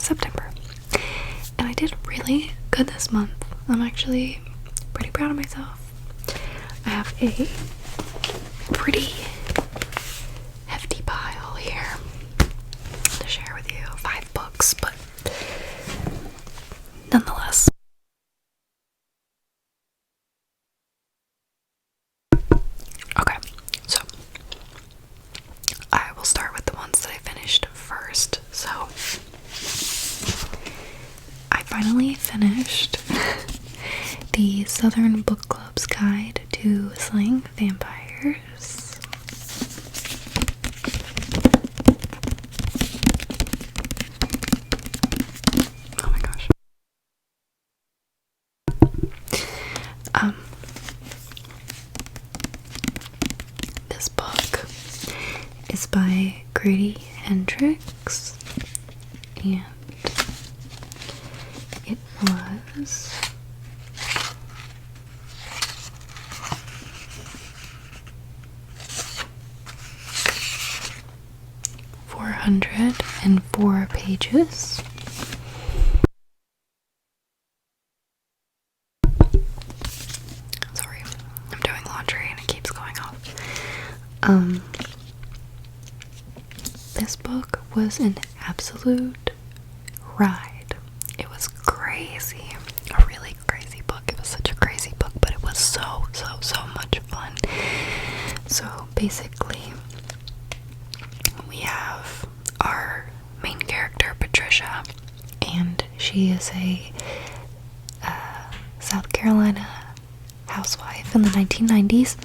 September. And I did really good this month. I'm actually pretty proud of myself. I have a pretty hefty pile here to share with you. 5 books, but nonetheless. Okay, so I will start with the ones that I finished first. So I finally finished the Southern Book Club's Guide to Slaying Vampires. Oh my gosh. This book is by Grady Hendrix, and it was .404 pages. Sorry, I'm doing laundry and it keeps going off. This book was an absolute ride. It was crazy. A really crazy book. It was such a crazy book, but it was so much fun. So basically, we have our main character, Patricia, and she is a South Carolina housewife in the 1990s,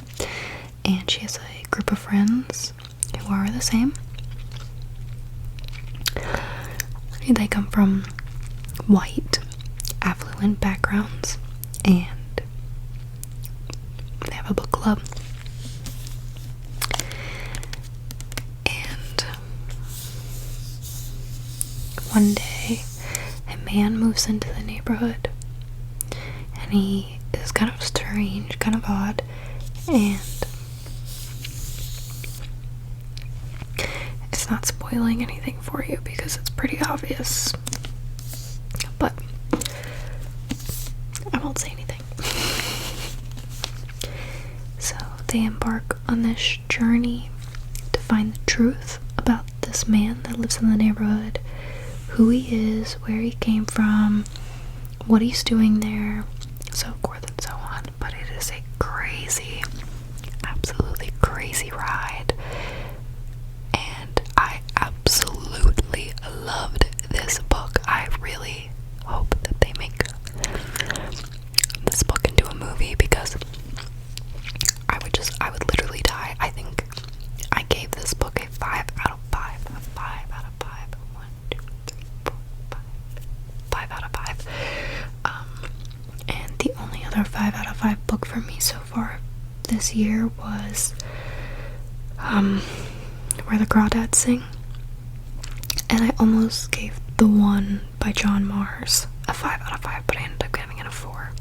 and she has a group of friends who are the same. They come from white, affluent backgrounds, and they have a book club. And one day, a man moves into the neighborhood, and he is kind of strange, kind of odd, and it's not spoiling anything for you because it's pretty obvious, but I won't say anything. So they embark on this journey to find the truth about this man that lives in the neighborhood, who he is, where he came from, what he's doing there, so forth and so on. But it is a crazy, absolutely crazy ride, and I absolutely loved this book. I really hope that they make this book into a movie, because I would literally die. I think I gave this book a 5 out of 5. A 5 out of 5. 1, 2, 3, 4, 5. 5 out of 5. And the only other 5 out of 5 book for me so far this year was Where the Crawdads Sing. And I almost gave The One by John Mars a 5 out of 5, but I ended up giving it a 4.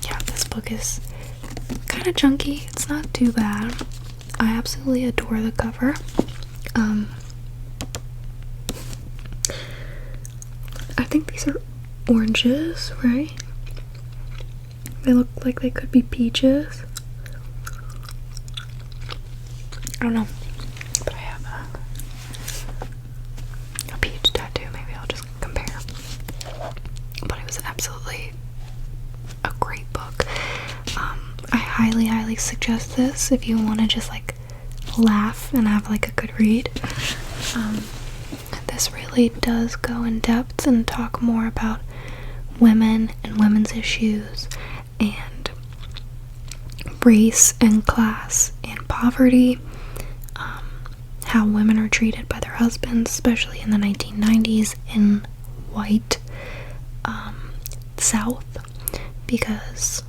Yeah, this book is kind of chunky. It's not too bad. I absolutely adore the cover. I think these are oranges, right? They look like they could be peaches. I don't know, but I have a peach tattoo. Maybe I'll just compare. But it was absolutely a great book. I highly suggest this if you want to just like laugh and have like a good read. This really does go in depth and talk more about women and women's issues and race and class and poverty, how women are treated by their husbands, especially in the 1990s in white South, because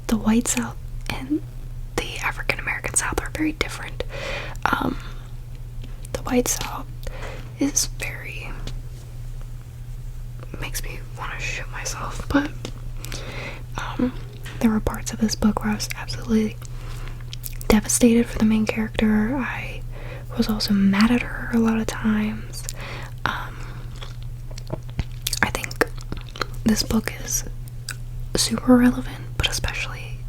the white South and the African American South are very different. The white South is very, makes me want to shoot myself, but there were parts of this book where I was absolutely devastated for the main character. I was also mad at her a lot of times. I think this book is super relevant, but especially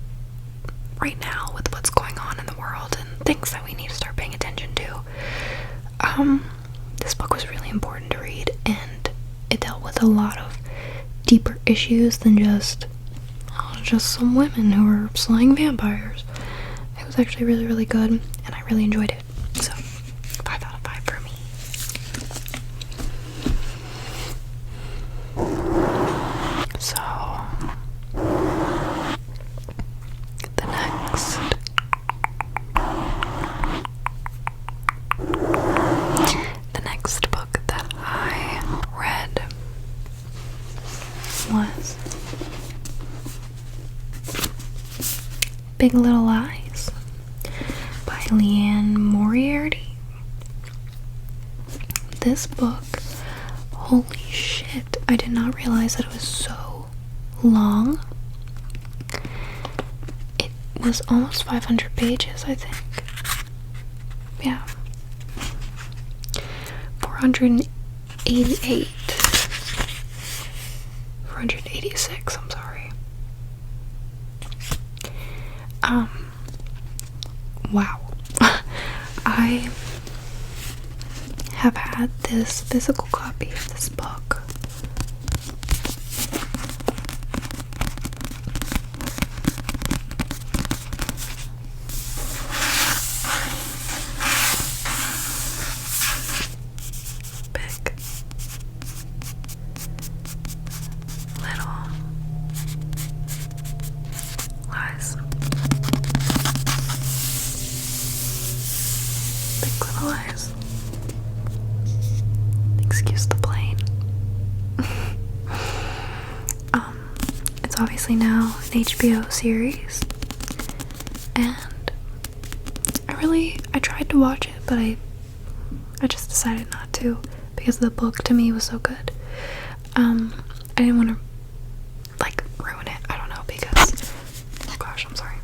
right now with what's going on in the world and things that we need to start paying attention to. This book was really important to read, and it dealt with a lot of deeper issues than just some women who were slaying vampires. It was actually really, really good, and I really enjoyed it. So, 5 out of 5 for me. So, the next book that I read was Big Little Lies by Leanne Moriarty. This book, holy shit, I did not realize that it was so long. It was almost 500 pages, I think. Yeah. 488. 486, I'm sorry. Wow. I have had this physical copy of this book Big Little Lies. Big Little Lies. Excuse the plane. It's obviously now an HBO series, and I tried to watch it, but I just decided not to because the book to me was so good. I didn't want to like ruin it. I don't know, because oh gosh, I'm sorry.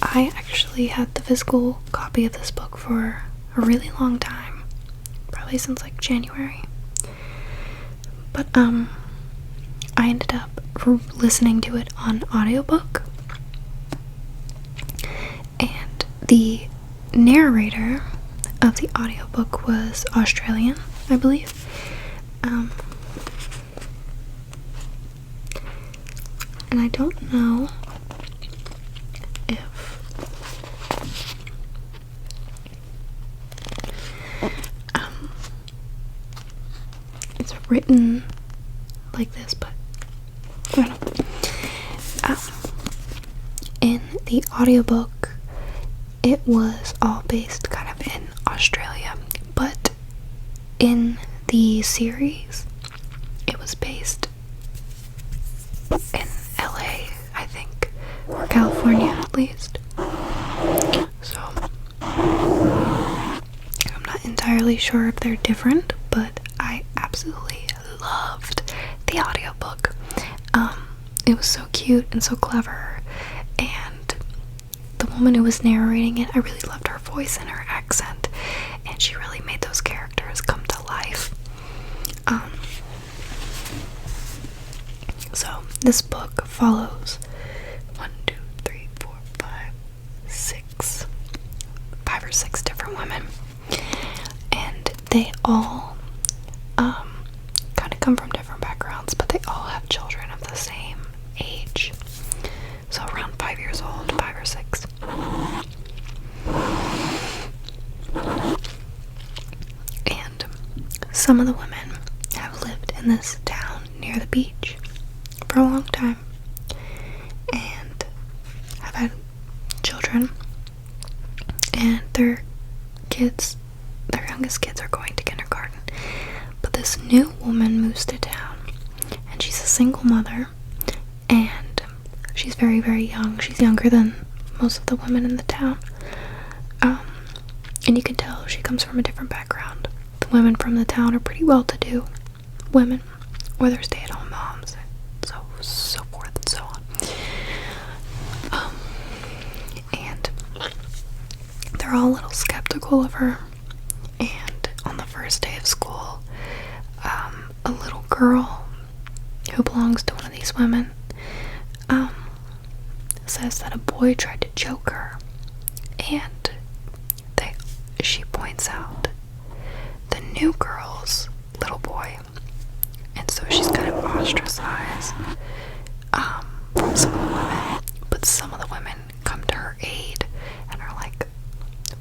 I actually had the physical copy of this book for a really long time, probably since like January. But I ended up listening to it on audiobook, and the narrator of the audiobook was Australian, I believe. And I don't know if it's written like this, but I don't know. In the audiobook, it was all based kind of in Australia, but in the series, it was based in LA, I think, or California at least. So, I'm not entirely sure if they're different, but I absolutely loved the audiobook. It was so cute and so clever, and the woman who was narrating it, I really loved her voice and her accent, and she really made those characters come to life. So this book follows 5 or 6 different women, and they all kind of come from different backgrounds, but they all have children of the same age, so around 5 years old, 5 or 6. And some of the women have lived in this town near the beach for a long time and have had children, and their youngest kids are going to kindergarten. But this new woman moves to town, and she's a single mother, and she's very, very young. She's younger than most of the women in the town, and you can tell she comes from a different background. The women from the town are pretty well-to-do women, or they're stay-at-home moms, so forth and so on. And they're all a little skeptical of her. And on the first day of school, a little girl who belongs to one of these women says that a boy tried to choke her, and she points out the new girl's little boy, and so she's kind of ostracized from some of the women. But some of the women come to her aid and are like,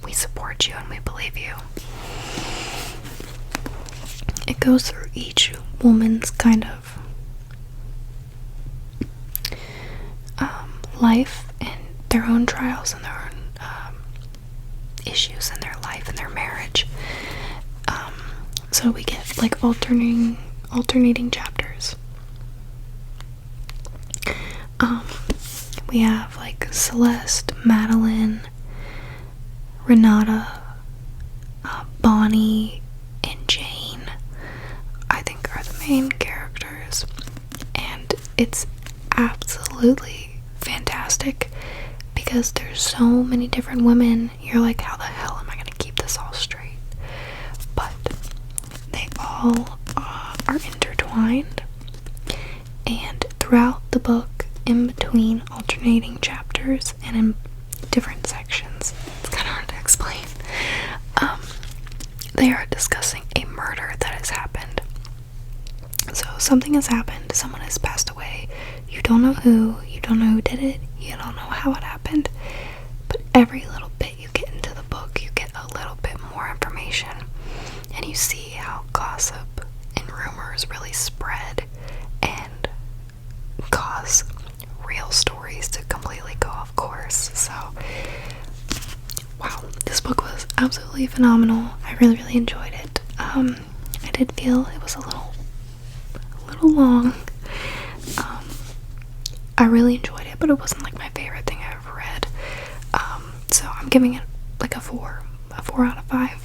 we support you and we believe you. It goes through each woman's kind of life and their own trials and their own issues in their life and their marriage. So we get like alternating chapters. We have like Celeste, Madeline, Renata, Bonnie, and Jane, I think, are the main characters, and it's absolutely fantastic because there's so many different women. You're like, how the hell am I gonna keep this all straight? But they all are intertwined, and throughout the book, in between alternating chapters and in different sections, it's kind of hard to explain, they are discussing a murder that has happened. So something has happened, someone has passed away, you don't know who, you don't know who did it, you don't know how it happened, but every little bit you get into the book, you get a little bit more information, and you see how gossip and rumors really spread and cause real stories to completely go off course. So wow, this book was absolutely phenomenal. I really enjoyed it. I did feel it was a little long. I really enjoyed it, but it wasn't like my favorite thing I ever read. So I'm giving it like a 4 out of 5.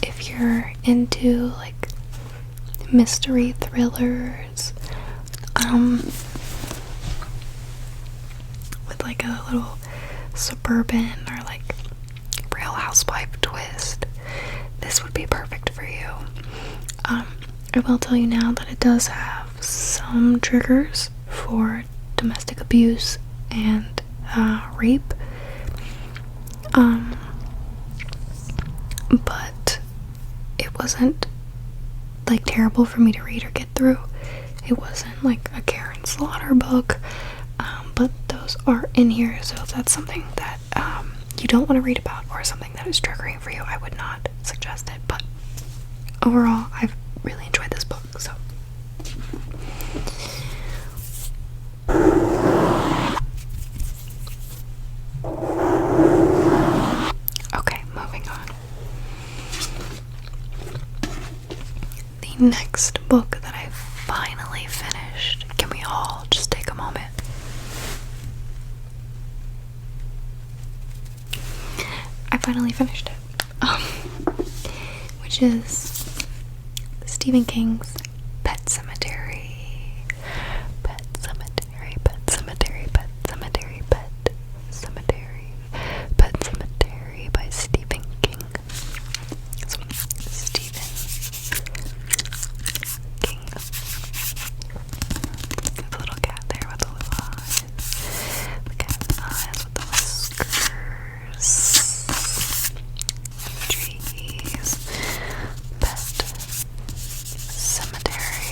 If you're into like mystery thrillers, with like a little suburban or like Real Housewife twist, this would be perfect for you. I will tell you now that it does have some triggers for domestic abuse and rape, but it wasn't like terrible for me to read or get through. It wasn't like a Karen Slaughter book, but those are in here, so if that's something that you don't want to read about or something that is triggering for you, I would not suggest it. But overall, I've really enjoyed this book. So okay, moving on. The next book that I finally finished, can we all just take a moment? I finally finished it, which is Stephen King's Pet Sematary. Pet Sematary, Pet Sematary, Pet Sematary, Pet Sematary, Pet Sematary by Stephen King. So, Stephen King. There's a little cat there with the little eyes. The cat's eyes with the whiskers. Trees. Pet Sematary.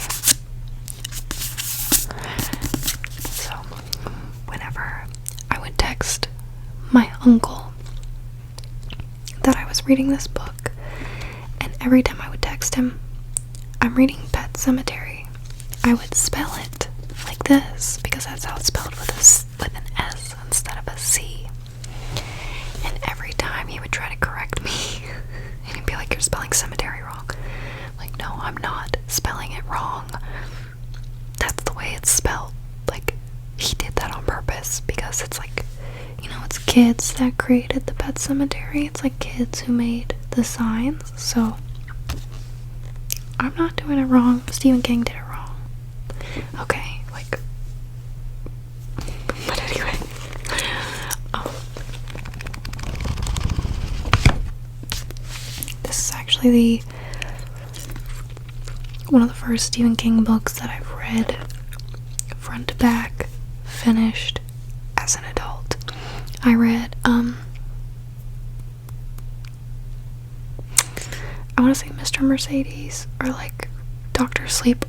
So, whenever I would text my uncle that I was reading this book, and every time I would text him, I'm reading Pet Cemetery, I would spell it like this, because that's how it's spelled, with an S instead of a C. And every time he would try to correct me, and he'd be like, "You're spelling cemetery wrong." Like, no, I'm not spelling it wrong. That's the way it's spelled. Like, he did that on purpose, because it's like, it's kids that created the Pet Cemetery. It's like kids who made the signs. So I'm not doing it wrong. Stephen King did it wrong. Okay, like, but anyway, this is actually one of the first Stephen King books that I've read front to back, finished as an adult. I read, I want to say Mr. Mercedes, or like Dr. Sleep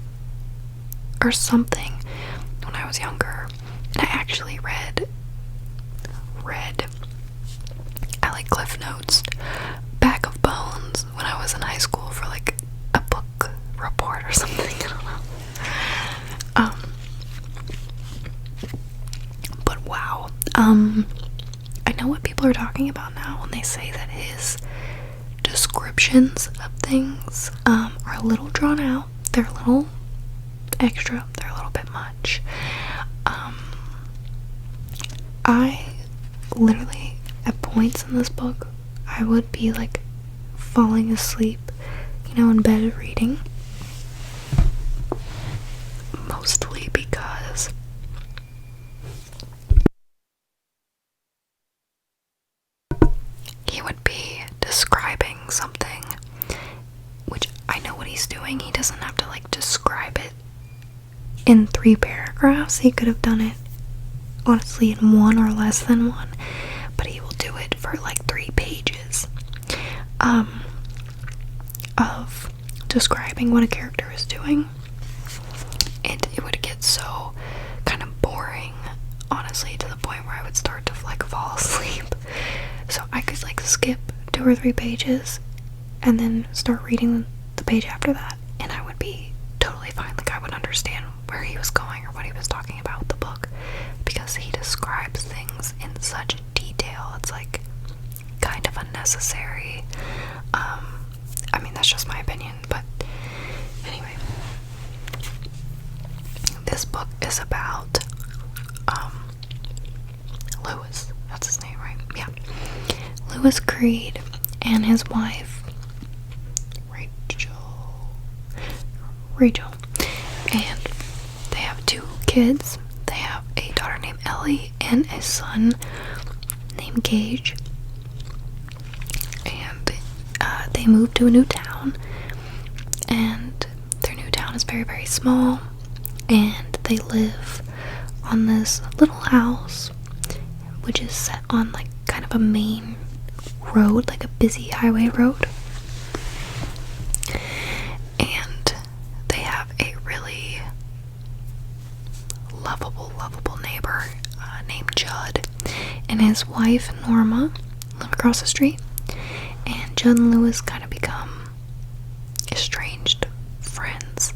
or something, when I was younger. And I actually read I like Cliff Notes, Back of Bones, when I was in high school for like a book report or something. I don't know. But wow. I know what people are talking about now when they say that his descriptions of things are a little drawn out. They're a little extra. They're a little bit much. I literally, at points in this book, I would be like falling asleep, in bed reading. Mostly because he would be describing something, which I know what he's doing. He doesn't have to like describe it in 3 paragraphs. He could have done it honestly in 1 or less than 1, but he will do it for like 3 pages of describing what a character is doing. It would get so kind of boring, honestly, to the point where I would start to like fall asleep. So I could like skip 2 or 3 pages and then start reading the page after that, and I would be totally fine. Like, I would understand where he was going or what he was talking about with the book, because he describes things in such detail. It's like kind of unnecessary. I mean, that's just my opinion, but anyway, this book is about Lewis. That's his name, right? Yeah. Lewis Creed and his wife Rachel, and they have 2 kids. They have a daughter named Ellie and a son named Gage, and they moved to a new town, and their new town is very, very small, and they live on this little house which is set on like kind of a main road, like a busy highway road. And they have a really lovable neighbor named Judd, and his wife Norma live across the street. And Judd and Lewis kind of become estranged friends.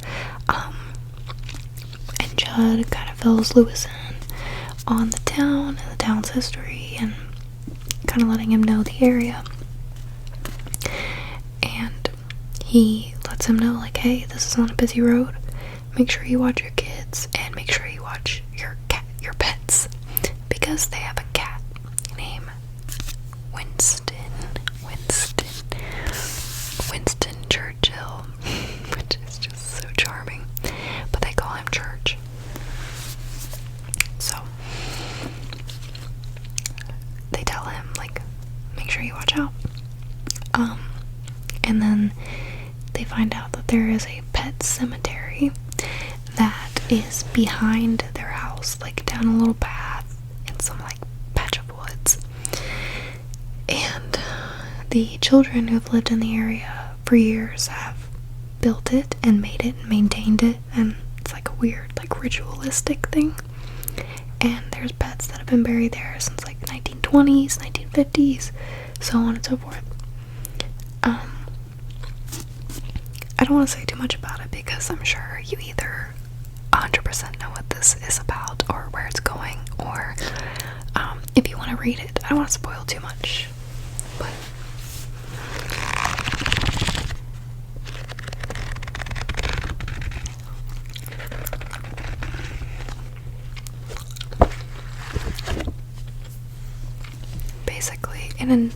And Judd kind of fills Lewis in on the town and the town's history, and kind of letting him know the area. And he lets him know, like, hey, this is on a busy road. Make sure you watch your kids, and make sure you watch your pets, because they have a cat named Winston Churchill, which is just so charming, but they call him Church. So they tell him, like, make sure you watch out. And then they find out that there is a pet cemetery that is behind their house, like down a little path in some like patch of woods. And the children who have lived in the area for years have built it and made it and maintained it, and it's like a weird, like, ritualistic thing. And there's pets that have been buried there since like 1920s, 1950s, so on and so forth. don't want to say too much about it because I'm sure you either 100% know what this is about or where it's going, or if you want to read it. I don't want to spoil too much, but basically, in a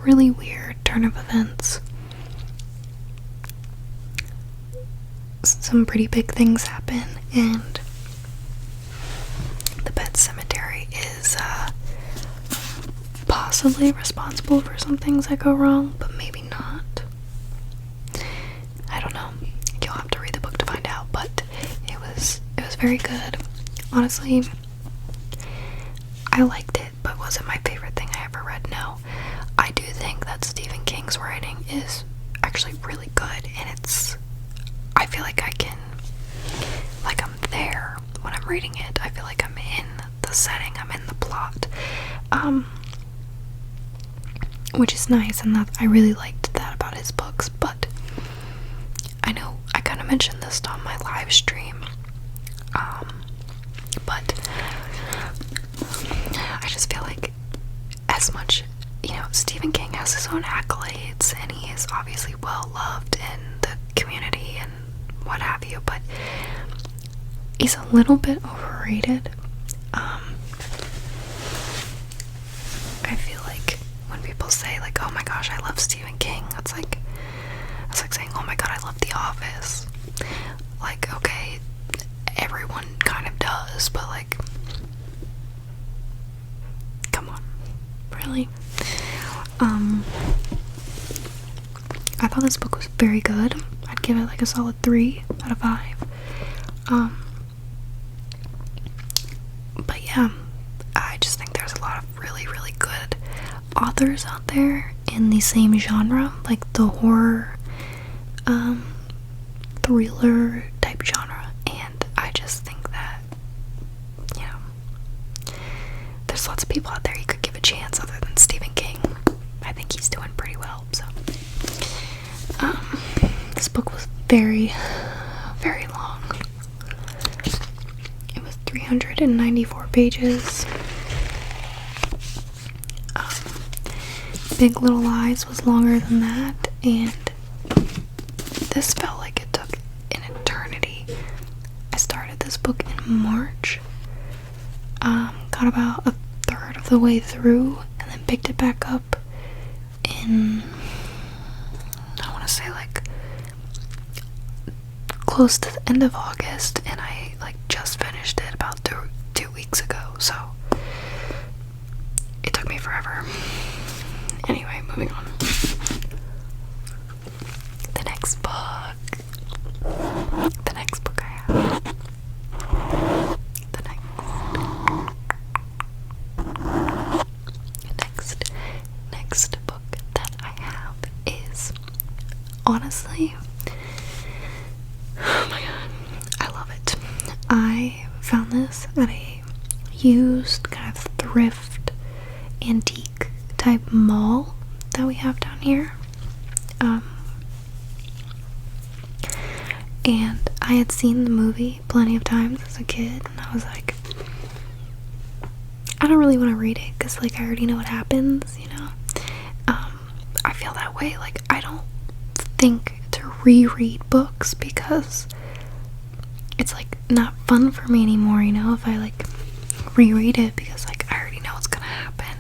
really weird turn of events, some pretty big things happen, and the pet cemetery is possibly responsible for some things that go wrong, but maybe not. I don't know. You'll have to read the book to find out, but it was very good. Honestly, I liked it, but was it my favorite thing I ever read? No. I do think that Stephen King's writing is actually really good, and I feel like I'm there when I'm reading it. I feel like I'm in the setting, I'm in the plot, which is nice, and that I really liked that about his books. But I know I kind of mentioned this on my live stream, but I just feel like, as much, Stephen King has his own accolades, and he is obviously well loved in the community and what have you, but he's a little bit overrated. I feel like when people say, like, oh my gosh, I love Stephen King, it's like saying, oh my god, I love The Office. Like, okay, everyone kind of does, but like, come on, really? I thought this book was very good. I'd give it like a solid 3 out of 5. But yeah, I just think there's a lot of really, really good authors out there in the same genre, like the horror, thriller type genre, and I just think that, there's lots of people out there you could give a chance other than Stephen King. I think he's doing pretty well, so this book was very, very long. It was 394 pages. Big Little Lies was longer than that, and this felt like it took an eternity. I started this book in March, got about a third of the way through, and then picked it back up in, I want to say, like, close to the end of August, and I just finished it about two weeks ago, so it took me forever. Anyway, moving on. The next book I have. Next book that I have is, honestly, oh my god, I love it. I found this at a used kind of thrift antique type mall that we have down here, and I had seen the movie plenty of times as a kid, and I was like, I don't really want to read it because I already know what happens, I feel that way. I don't think to reread books because it's not fun for me anymore, if I reread it, because I already know what's gonna happen.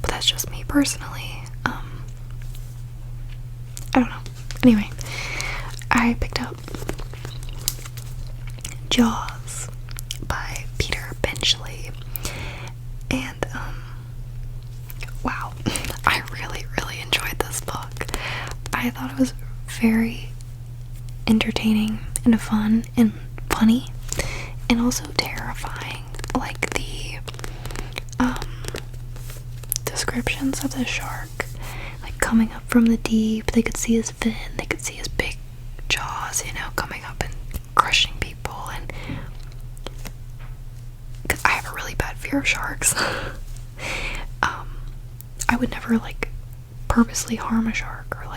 But that's just me personally. I don't know. Anyway, I picked up Jaws by Peter Benchley, and wow, I really, really enjoyed this book. I thought it was very entertaining and fun and funny, and also terrifying. The descriptions of the shark, coming up from the deep, they could see his fin, they could see his big jaws, coming up and crushing people, and because I have a really bad fear of sharks. I would never purposely harm a shark or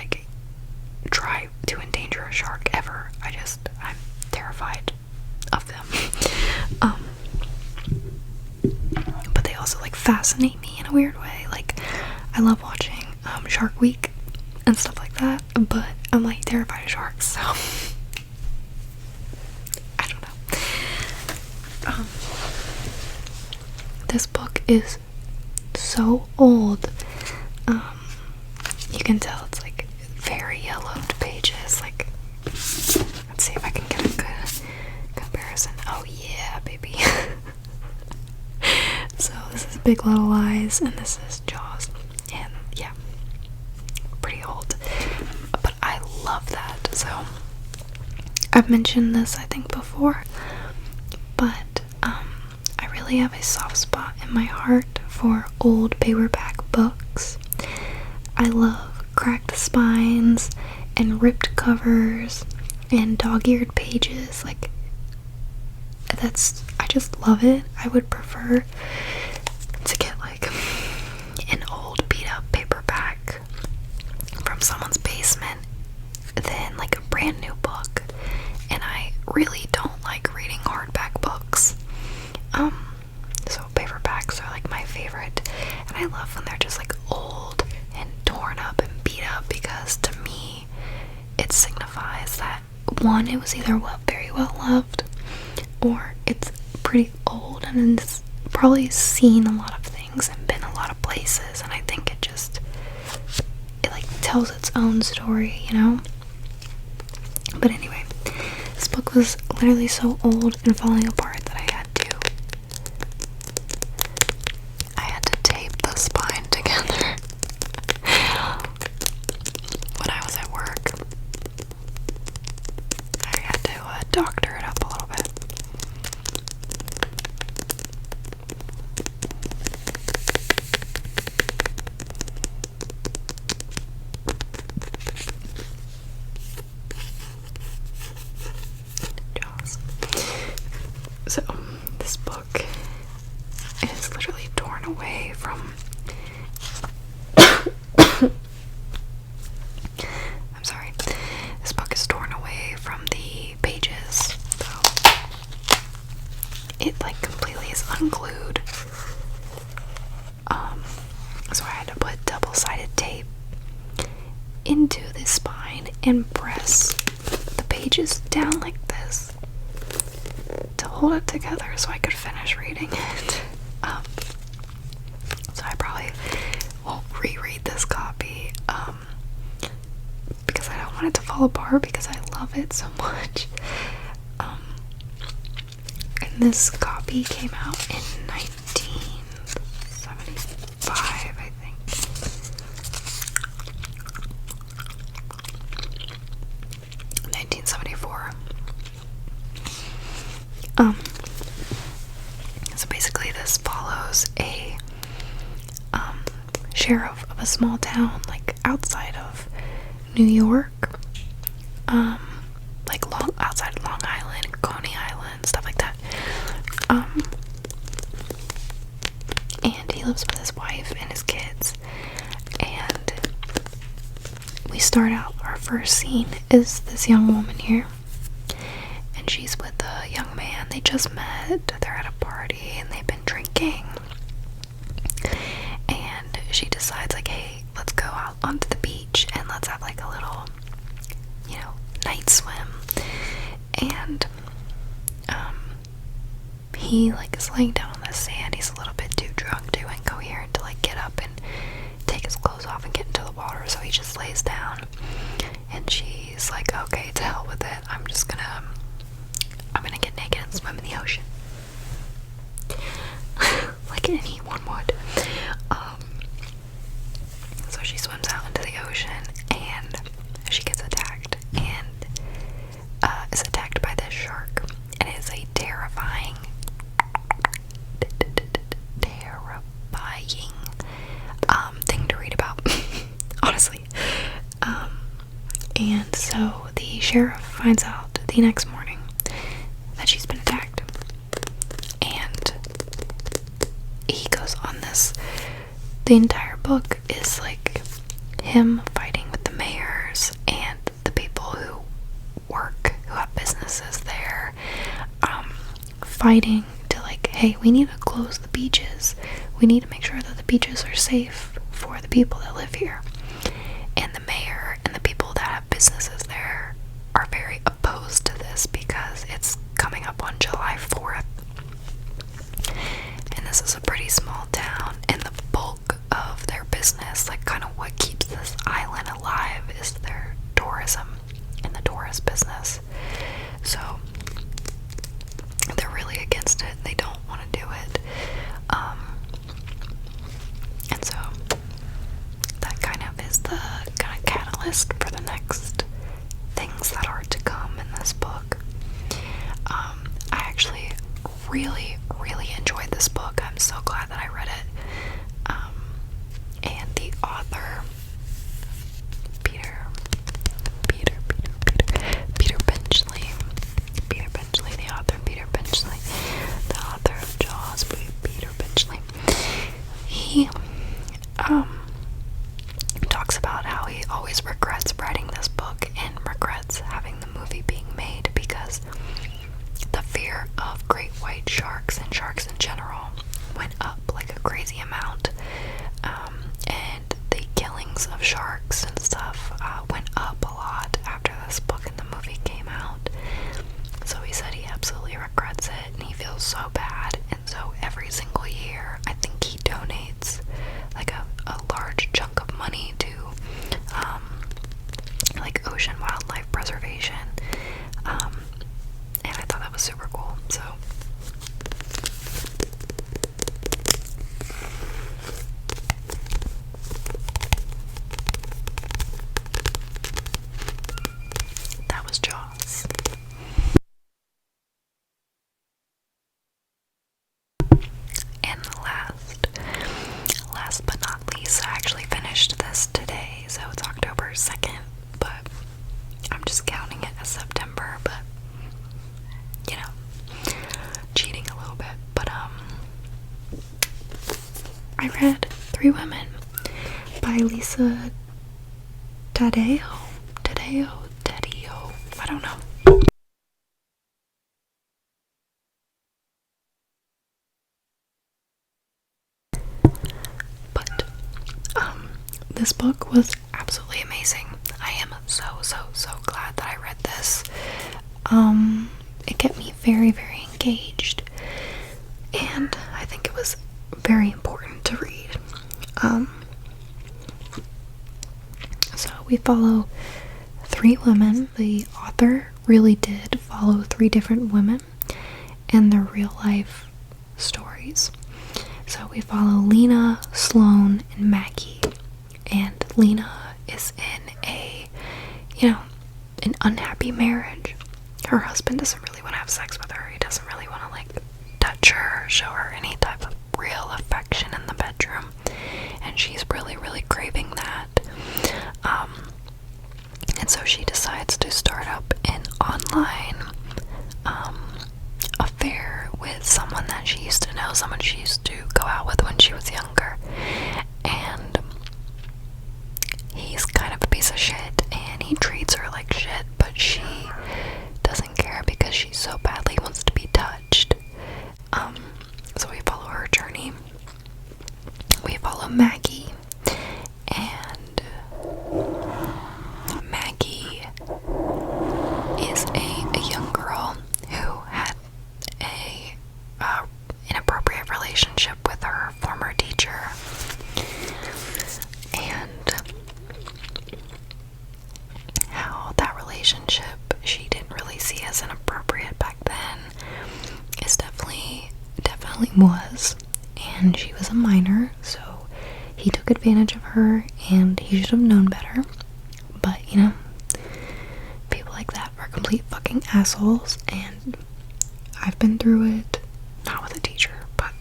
try to endanger a shark ever. I'm terrified of them. But they also like fascinate me in a weird way. Like, I love watching Shark Week and stuff like that, but I'm like terrified of sharks, so I don't know. This book is so old. You can tell it's like very yellowed pages. Like, let's see if I can get a good comparison. Oh yeah, baby. So this is Big Little Lies, and this is Jaws, and yeah, pretty old, but I love that. So I've mentioned this I think before, but I really have a soft spot in my heart for old paperback books. I love cracked spines and ripped covers and dog-eared pages. Like, I just love it. I would prefer to get like an old beat up paperback from someone's basement than like a brand new book. And I really don't like reading hardback books. So paperbacks are like my favorite. And I love when they're just like old and torn up and beat up, because to me it signifies that, one, it was either very well loved, or it's pretty old and it's probably seen a lot of things and been a lot of places, and I think it like tells its own story, you know? But anyway, this book was literally so old and falling apart that I had to tape the spine together when I was at work. I had to doctor it up a little bit. So, this book is literally torn away from I'm sorry. This book is torn away from the pages, so it like completely is unglued. So I had to put double-sided tape into the spine and press the pages down like this to hold it together so I could finish reading it. So I probably won't reread this copy, because I don't want it to fall apart, because I love it so much. And this copy came out in 1975, I think. 1974. So basically this follows a sheriff of a small town, like outside of New York, like outside of Long Island, Coney Island, stuff like that. And he lives with his wife and his kids, and we start out, our first scene is this young woman here, and she's with a young man. They just met, they're at a party, and they've been drinking, and she decides like, hey, let's go out onto the beach and let's have like a little, night swim. And he like is laying down on the sand. He's a little bit too drunk, too incoherent to like get up and take his clothes off and get into the water, so he just lays down, and she's like, okay, to hell with it, I'm gonna get naked and swim in the ocean. Like anyone would. So she swims out into the ocean, and she gets attacked, and is attacked by this shark, and it is a terrifying thing to read about, honestly. And so the sheriff finds out the next morning that she's been attacked, and he goes on this. The entire book is like him fighting with the mayors and the people who fighting to like, hey, we need to close the beaches. We need to make sure that the beaches are safe for the people that live here. And the mayor and the people that have businesses there are very opposed to this because it's coming up on July 4th. And this is a pretty small town, and the bulk of their business, like kind of what keeps this island alive, is their tourism and the tourist business. So they're really against it. They don't want to do it. And so that kind of is the kind of catalyst for the next things that are to come in this book. I actually really enjoyed this book. I'm so glad that I read it. And the author, Peter Benchley, the author Peter Benchley, the author of Jaws, Peter Benchley, he talks about how he always regrets writing this book and regrets having the movie being made because the fear of great white sharks and sharks in general went up like a crazy amount, and the killings of sharks and stuff went up a lot after this book and the movie came out. So he said he absolutely regrets it and he feels so bad, and so every single year I think he donates like a large chunk of money to like ocean wildlife preservation, and I thought that was super cool. So that was Jaws. And last but not least, I actually finished this today, so it's October 2nd, but I'm just counting it as September, but you know, cheating a little bit. But I read Three Women by Lisa Taddeo, I don't know. But this book was absolutely amazing. I am so glad that I read this. It kept me very engaged, and I think it was very important to read. So we follow three women. The author really did follow three different women and their real life stories. So we follow Lena, Sloane, and Maggie. And Lena is in an unhappy marriage. Her husband doesn't really want to have sex with her. He doesn't really want to like touch her or show her any type of real affection in the bedroom. And she's really craving that. And so she decides to start up an online affair with someone that she used to know, someone she used to go out with when she was younger. And he's kind of a piece of shit, and he treats her like shit, but she doesn't care because she so badly wants to be touched. So we follow her journey. We follow Maggie, and Maggie is a young girl who had a inappropriate relationship with her former teacher, and how that relationship she didn't really see as inappropriate back then is definitely was, and she was a minor, so he took advantage of her, and he should have known better. But people like that are complete fucking assholes, and I've been through it, not with a teacher, but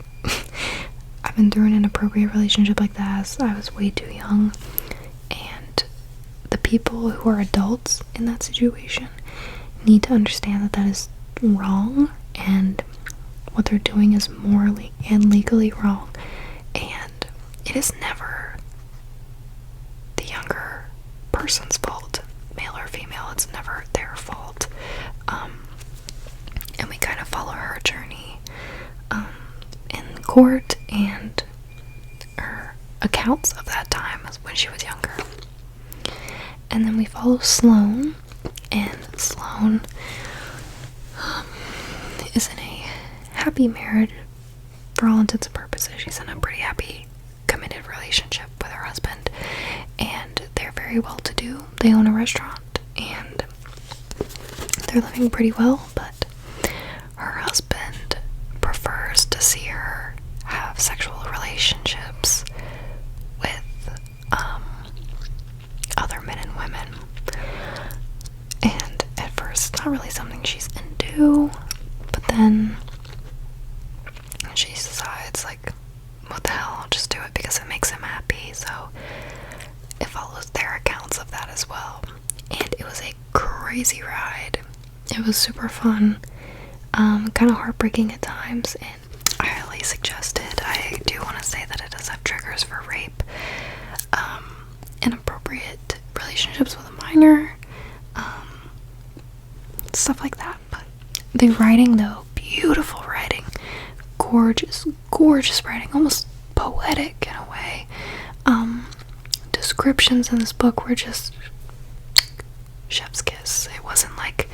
I've been through an inappropriate relationship like that as I was way too young, and the people who are adults in that situation need to understand that that is wrong, and what they're doing is morally and legally wrong, and it is never the younger person's fault, male or female. It's never their fault. And we kind of follow her journey court and her accounts of that time when she was younger. And then we follow Sloane, and Sloane is in a happy marriage for all intents and purposes. She's in a pretty happy, committed relationship with her husband, and they're very well to do. They own a restaurant, and they're living pretty well, but her husband prefers to see her have sexual relationships with other men and women. And at first, it's not really something she's into, but then she decides, like, what the hell, I'll just do it because it makes him happy. So it follows their accounts of that as well. And it was a crazy ride. It was super fun, kind of heartbreaking at times, and I highly suggest it. I do want to say that it does have triggers for rape, inappropriate relationships with a minor, stuff like that. But the writing, though, beautiful writing, gorgeous writing, almost poetic in a way. Descriptions in this book were just chef's kiss. It wasn't like,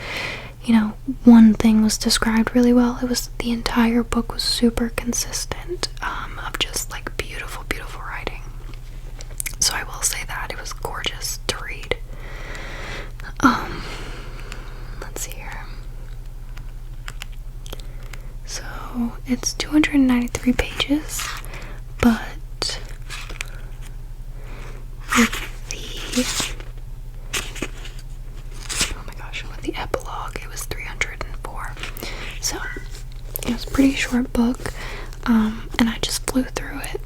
one thing was described really well. It was, the entire book was super consistent, of just like beautiful writing. So I will say that it was gorgeous to read. Let's see here. So it's 293 pages, but with the epilogue, it was 304. So it was a pretty short book, and I just flew through it.